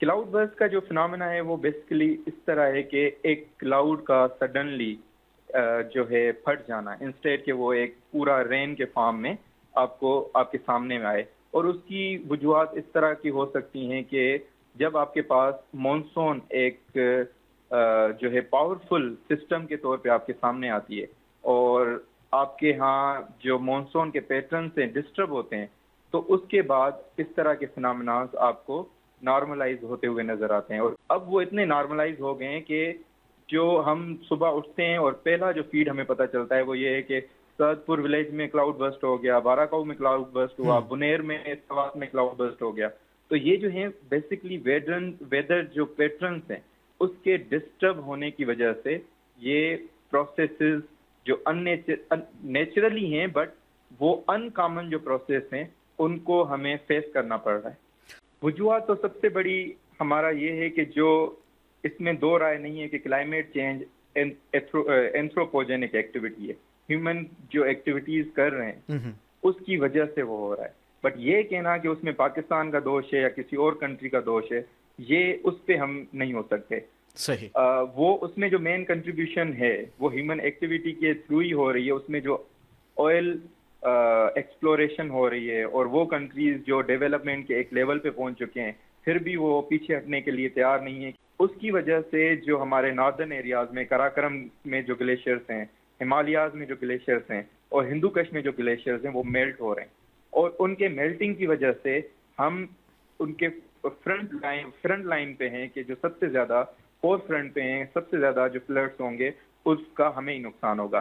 Cloud burst का जो phenomena है वो बेसिकली इस तरह है कि एक क्लाउड का सडनली जो है फट जाना, इंस्टेड कि वो एक पूरा रेन के फॉर्म में आपको आपके सामने में आए। और उसकी वजूहत इस तरह की हो सकती हैं कि जब आपके पास मॉनसून एक जो है पावरफुल सिस्टम के तौर पे आपके सामने आती है और आपके यहाँ जो मॉनसून के पैटर्न से डिस्टर्ब होते हैं, तो उसके बाद इस तरह के फिनोमेनास आपको नॉर्मलाइज होते हुए नजर आते हैं। और अब वो इतने नॉर्मलाइज हो गए हैं कि जो हम सुबह उठते हैं और पहला जो फीड हमें पता चलता है वो ये है कि सदपुर विलेज में क्लाउड बर्स्ट हो गया, बाराकाऊ में क्लाउड बर्स्ट हुआ, हम्म। बुनेर में सवात में क्लाउड बर्स्ट हो गया। तो ये जो है बेसिकली वेदर जो पैटर्न्स हैं उसके डिस्टर्ब होने की वजह से ये प्रोसेसेस जो नेचुरली हैं बट वो अनकॉमन जो प्रोसेस हैं उनको हमें फेस करना पड़ रहा है। वजूहत तो सबसे बड़ी हमारा ये है कि जो इसमें दो राय नहीं है कि क्लाइमेट चेंज एंथ्रोपोजेनिक एक्टिविटी है, ह्यूमन जो एक्टिविटीज कर रहे हैं हम्म। उसकी वजह से वो हो रहा है। बट ये कहना कि उसमें पाकिस्तान का दोष है या किसी और कंट्री का दोष है, ये उस पे हम नहीं हो सकते। सही। वो उसमें जो मेन कंट्रीब्यूशन है वो ह्यूमन एक्टिविटी के थ्रू ही हो रही है। उसमें जो ऑयल एक्सप्लोरेशन हो रही है और वो कंट्रीज जो डेवलपमेंट के एक लेवल पे पहुंच चुके हैं फिर भी वो पीछे हटने के लिए तैयार नहीं है। उसकी वजह से जो हमारे नॉर्दर्न एरियाज में कराकरम में जो ग्लेशियर्स हैं, हिमालयाज में जो ग्लेशियर्स हैं और हिंदू कश में जो ग्लेशियर्स हैं वो मेल्ट हो रहे हैं। और उनके मेल्टिंग की वजह से हम उनके फ्रंट लाइन पे हैं कि जो सबसे ज्यादा फोर फ्रंट पे हैं, सबसे ज्यादा जो फ्लड्स होंगे उसका हमें ही नुकसान होगा।